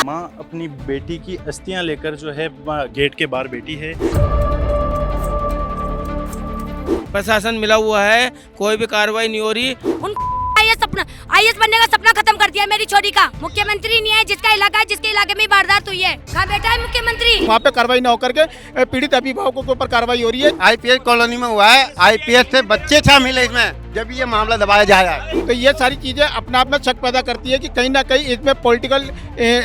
माँ अपनी बेटी की अस्थियां लेकर जो है गेट के बाहर बैठी है। प्रशासन मिला हुआ है, कोई भी कार्रवाई नहीं हो रही। आईएएस बनने का सपना खत्म कर दिया मेरी छोरी का। मुख्यमंत्री नहीं है, जिसका इलाका है, जिसके इलाके में वारदात हुई है, कहाँ बैठा है मुख्यमंत्री? वहाँ पे कार्रवाई न होकर के पीड़ित अभिभावकों के ऊपर कार्रवाई हो रही है। आईपीएस कॉलोनी में हुआ है, आईपीएस से बच्चे शामिल है इसमें, जब ये मामला दबाया जा रहा है। तो ये सारी चीजें अपने आप में शक पैदा करती है कि कहीं ना कहीं इसमें पॉलिटिकल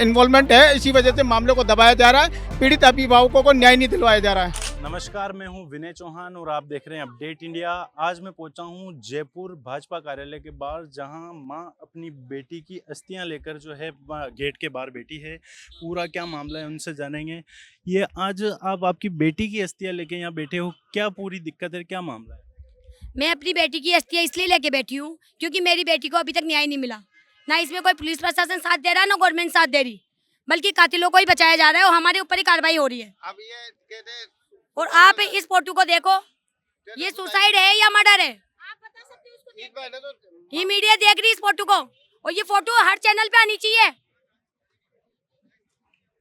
इन्वॉल्वमेंट है, इसी वजह से मामले को दबाया जा रहा है, पीड़ित अभिभावकों को न्याय नहीं दिलवाया जा रहा है। नमस्कार, मैं हूं विनय चौहान और आप देख रहे हैं अपडेट इंडिया। आज मैं पहुंचा हूं जयपुर भाजपा कार्यालय के बाहर, जहां मां अपनी बेटी की अस्थियां लेकर जो है गेट के बाहर बैठी है। पूरा क्या मामला है उनसे जानेंगे। ये आज आप आपकी बेटी की अस्थियां लेके यहाँ बैठे हो, क्या पूरी दिक्कत है, क्या मामला है? मैं अपनी बेटी की अस्थियां इसलिए लेके बैठी हूँ क्योंकि मेरी बेटी को अभी तक न्याय नहीं मिला। ना इसमें कोई पुलिस प्रशासन साथ दे रहा, ना गवर्नमेंट साथ दे रही, बल्कि कातिलों को ही बचाया जा रहा है और हमारे ऊपर ही कार्रवाई हो रही है। अब ये कहते और आप इस फोटो को देखो, ये सुसाइड है या मर्डर है? ये मीडिया देख रही है इस फोटो को, और ये फोटो हर चैनल पे आनी चाहिए।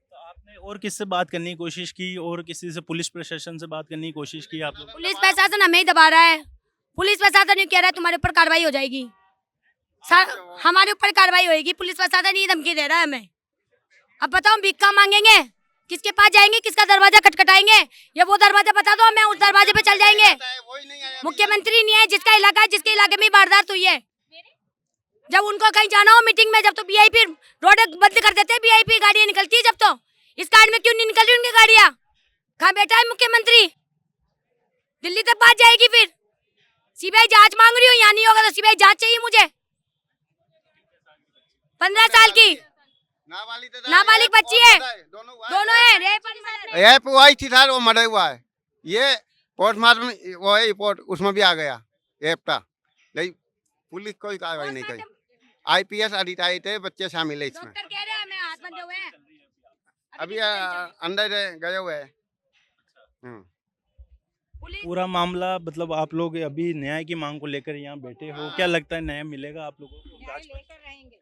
तो आपने और किससे बात करने की कोशिश की, और किसी से पुलिस प्रशासन से बात करने की कोशिश की आप लोग? पुलिस प्रशासन हमें ही दबा रहा है। पुलिस प्रशासन ये कह रहा है तुम्हारे ऊपर कार्रवाई हो जाएगी, हमारे ऊपर कार्रवाई होगी। पुलिस प्रशासन ये धमकी दे रहा है हमें। अब बताओ हम भिक्षा मांगेंगे, किसके पास जाएंगे, किसका दरवाजा खटखटाएंगे? या वो दरवाजा बता दो, हमें उस दरवाजे पे चल जाएंगे। मुख्यमंत्री नहीं है, जिसका इलाका है, जिसके इलाके में वारदात हुई है, जब उनको कहीं जाना हो मीटिंग में, जब तो वीआईपी रोड बंद कर देते हैं, वीआईपी गाड़ियां निकलती है। जब तो इस कार्ड में क्यों नहीं निकल रही उनकी गाड़ियां? कहाँ बैठा है मुख्यमंत्री? दिल्ली तक बात जाएगी। फिर सीबीआई जांच मांग रही हूँ, यहाँ नहीं होगा तो सीबीआई जांच चाहिए मुझे। 15 साल की नाबालिग बच्ची है, दोनों है। रेप हुआ ही थी सर, वो मर्डर हुआ है। ये पोस्टमार्टम वो है रिपोर्ट, उसमें भी आ गया रेप का, लेकिन पुलिस कोई कार्रवाई नहीं करी। आईपीएस अधिकारी थे, बच्चे शामिल है इसमें। डॉक्टर कह रहे हैं हमें हाथ बंधे हुए हैं। अभी अंदर गए हुए हैं। पूरा मामला मतलब आप लोग अभी न्याय की मांग को लेकर यहाँ बैठे हो, क्या लगता है न्याय मिलेगा आप लोगों को?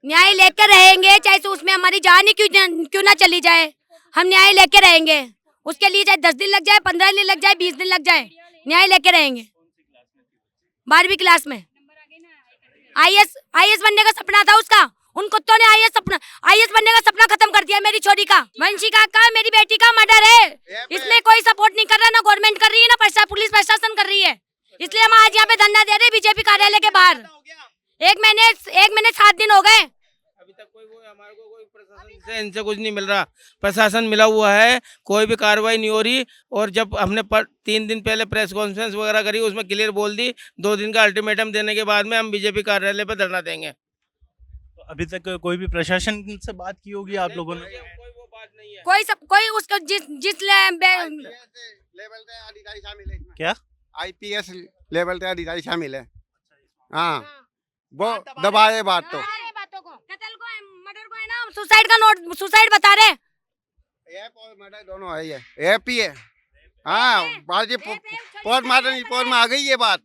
न्याय लेकर रहेंगे, चाहे तो उसमें हमारी जान ही क्यों ना चली जाए, हम न्याय लेकर रहेंगे। उसके लिए चाहे 10 दिन लग जाए, 15 दिन लग जाए, 20 दिन लग जाए, न्याय लेकर रहेंगे। 12वीं क्लास में आईएएस बनने का सपना था उसका। उन कुत्तों ने आईएएस बनने का सपना खत्म कर दिया मेरी छोरी का। वंशिका का, मेरी बेटी का मर्डर है। इसमें कोई सपोर्ट नहीं कर रहा, ना गवर्नमेंट कर रही है, ना पुलिस प्रशासन कर रही है। इसलिए हम आज यहाँ पे धरना दे रहे हैं बीजेपी कार्यालय के बाहर। एक महीने 7 दिन हो गए, अभी तक हमारे को कोई प्रशासन से इनसे कुछ नहीं मिल रहा। प्रशासन मिला हुआ है, कोई भी कार्रवाई नहीं हो रही। और जब हमने 3 दिन पहले प्रेस कॉन्फ्रेंस वगैरह करी, उसमें क्लियर बोल दी 2 दिन का अल्टीमेटम देने के बाद में हम बीजेपी कार्यालय पर धरना देंगे। तो अभी तक कोई भी प्रशासन से बात की होगी आप लोगों ने? कोई वो बात नहीं है। कोई उसको जिस लेवल पे अधिकारी शामिल है। क्या आईपीएस लेवल पे अधिकारी शामिल है। हाँ, वो दबाए बात तो कत्ल को, मर्डर को है ना, सुसाइड का नोट, सुसाइड बता रहे। रेप और मर्डर दोनों है, ये रेप ही है। हाँ, बाजी पोस्टमार्टम रिपोर्ट में आ गई ये बात।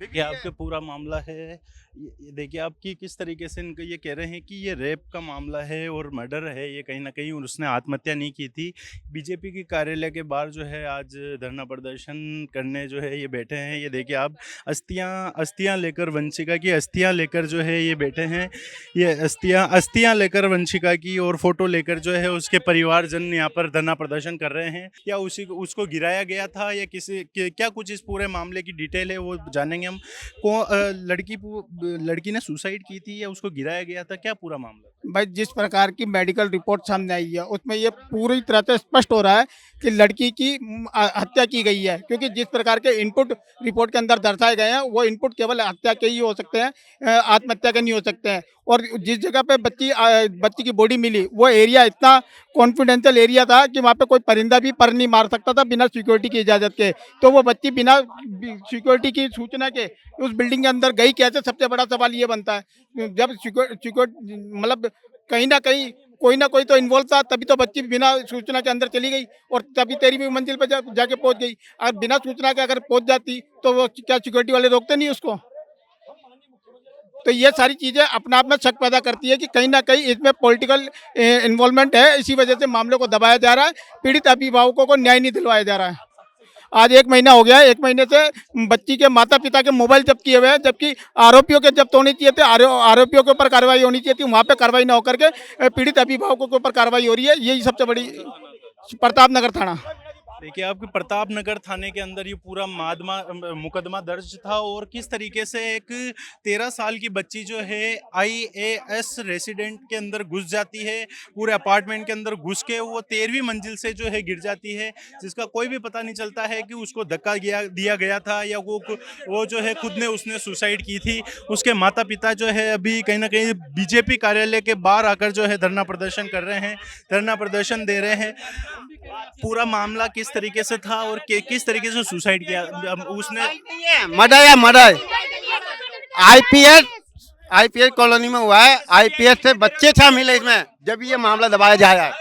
ये आपके पूरा मामला है। ये देखिए आपकी किस तरीके से इनका ये कह रहे हैं कि ये रेप का मामला है और मर्डर है, ये कहीं ना कहीं उसने आत्महत्या नहीं की थी। बीजेपी के कार्यालय के बाहर जो है आज धरना प्रदर्शन करने जो है ये बैठे हैं। ये देखिए आप अस्थियां लेकर, वंशिका की अस्थियां लेकर जो है ये बैठे हैं। ये अस्थियां लेकर वंशिका की, और फोटो लेकर जो है उसके परिवारजन यहाँ पर धरना प्रदर्शन कर रहे हैं। या उसको गिराया गया था या क्या कुछ इस पूरे मामले की डिटेल है वो जानेंगे हम। लड़की ने सुसाइड की थी या उसको गिराया गया था, क्या पूरा मामला? भाई, जिस प्रकार की मेडिकल रिपोर्ट सामने आई है उसमें ये पूरी तरह से स्पष्ट हो रहा है कि लड़की की हत्या की गई है, क्योंकि जिस प्रकार के इनपुट रिपोर्ट के अंदर दर्शाए गए हैं वो इनपुट केवल हत्या के ही हो सकते हैं, आत्महत्या के नहीं हो सकते हैं। और जिस जगह पे बच्ची की बॉडी मिली वो एरिया इतना कॉन्फिडेंशियल एरिया था कि वहाँ पे कोई परिंदा भी पर नहीं मार सकता था बिना सिक्योरिटी की इजाज़त के। तो वो बच्ची बिना सिक्योरिटी की सूचना के उस बिल्डिंग के अंदर गई कैसे, सबसे बड़ा सवाल ये बनता है। जब सिक्योरिटी मतलब कहीं ना कहीं कोई ना कोई तो इन्वॉल्व था, तभी तो बच्ची बिना सूचना के अंदर चली गई और तभी 13वीं मंजिल पर जाके पहुंच गई। और बिना सूचना के अगर पहुंच जाती तो वो क्या सिक्योरिटी वाले रोकते नहीं उसको? तो ये सारी चीज़ें अपने आप में शक पैदा करती है कि कहीं ना कहीं इसमें पॉलिटिकल इन्वॉल्वमेंट है। इसी वजह से मामले को दबाया जा रहा है, पीड़ित अभिभावकों को न्याय नहीं दिलवाया जा रहा है। आज 1 महीना हो गया है, 1 महीने से बच्ची के माता पिता के मोबाइल जब्त किए हुए हैं, जबकि आरोपियों के जब्त होनी चाहिए थे, आरोपियों के ऊपर कार्रवाई होनी चाहिए थी, वहाँ पे कार्रवाई न होकर के पीड़ित अभिभावकों के ऊपर कार्रवाई हो रही है। यही सबसे बड़ी प्रताप नगर थाना। देखिए आपके प्रताप नगर थाने के अंदर ये पूरा मुकदमा दर्ज था और किस तरीके से एक 13 साल की बच्ची जो है IAS रेसिडेंट के अंदर घुस जाती है, पूरे अपार्टमेंट के अंदर घुस के वो 13वीं मंजिल से जो है गिर जाती है, जिसका कोई भी पता नहीं चलता है कि उसको धक्का दिया गया था या वो जो है खुद ने उसने सुसाइड की थी। उसके माता पिता जो है अभी कहीं ना कहीं BJP कार्यालय के बाहर आकर जो है धरना प्रदर्शन कर रहे हैं, धरना प्रदर्शन दे रहे हैं। पूरा मामला किस तरीके से था और किस तरीके से सुसाइड किया उसने? मर्डर आईपीएस कॉलोनी में हुआ है। IPS से बच्चे शामिल है इसमें, जब ये मामला दबाया जा रहा है।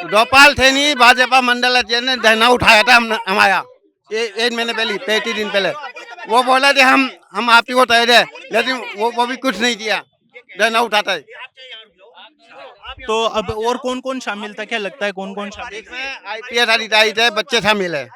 गोपाल थेनी भाजपा मंडल अध्यक्ष ने धरना उठाया था हमारा 1 महीने पहले, 35 दिन पहले। वो बोला कि हम आपकी को तैयार है, लेकिन वो भी कुछ नहीं किया, धरना उठाता है। तो अब और कौन कौन शामिल था, क्या लगता है कौन कौन शामिल? इसमें IPS अधिकारी है, बच्चे शामिल है।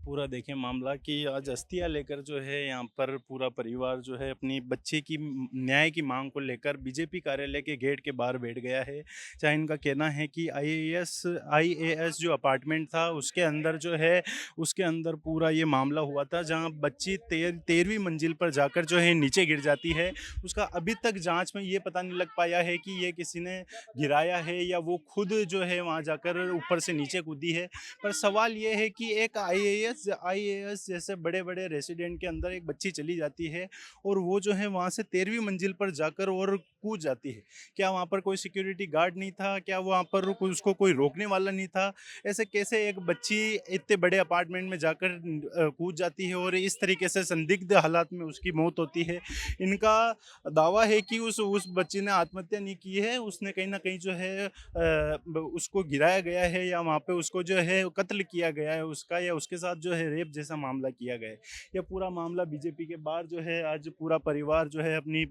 पूरा देखें मामला कि आज अस्थियां लेकर जो है यहाँ पर पूरा परिवार जो है अपनी बच्चे की न्याय की मांग को लेकर BJP कार्यालय के गेट के बाहर बैठ गया है। चाहे इनका कहना है कि IAS जो अपार्टमेंट था उसके अंदर जो है उसके अंदर पूरा ये मामला हुआ था, जहाँ बच्ची 13वीं मंजिल पर जाकर जो है नीचे गिर जाती है। उसका अभी तक जांच में ये पता नहीं लग पाया है कि ये किसी ने गिराया है या वो खुद जो है वहाँ जाकर ऊपर से नीचे कूदी है। पर सवाल ये है कि एक IAS जैसे बड़े बड़े रेसिडेंट के अंदर एक बच्ची चली जाती है और वो जो है वहाँ से 13वीं मंजिल पर जाकर और कूद जाती है। क्या वहाँ पर कोई सिक्योरिटी गार्ड नहीं था? क्या वहाँ पर उसको कोई रोकने वाला नहीं था? ऐसे कैसे एक बच्ची इतने बड़े अपार्टमेंट में जाकर कूद जाती है और इस तरीके से संदिग्ध हालात में उसकी मौत होती है? इनका दावा है कि उस बच्ची ने आत्महत्या नहीं की है, उसने कहीं ना कहीं जो है उसको गिराया गया है या वहाँ पे उसको जो है कत्ल किया गया है उसका, या उसके साथ जो है रेप जैसा मामला किया गया है। यह पूरा मामला BJP के बाहर जो है आज पूरा परिवार जो है अपनी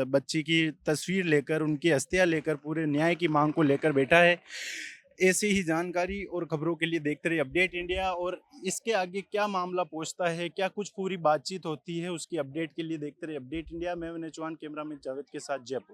बच्ची की तस्वीर लेकर, उनकी अस्थियां लेकर पूरे न्याय की मांग को लेकर बैठा है। ऐसी ही जानकारी और खबरों के लिए देखते रहिए अपडेट इंडिया, और इसके आगे क्या मामला पहुंचता है, क्या कुछ पूरी बातचीत होती है, उसकी अपडेट के लिए देखते रहिए अपडेट इंडिया। मैं विनय चौहान, कैमरामैन जावेद के साथ, जयपुर।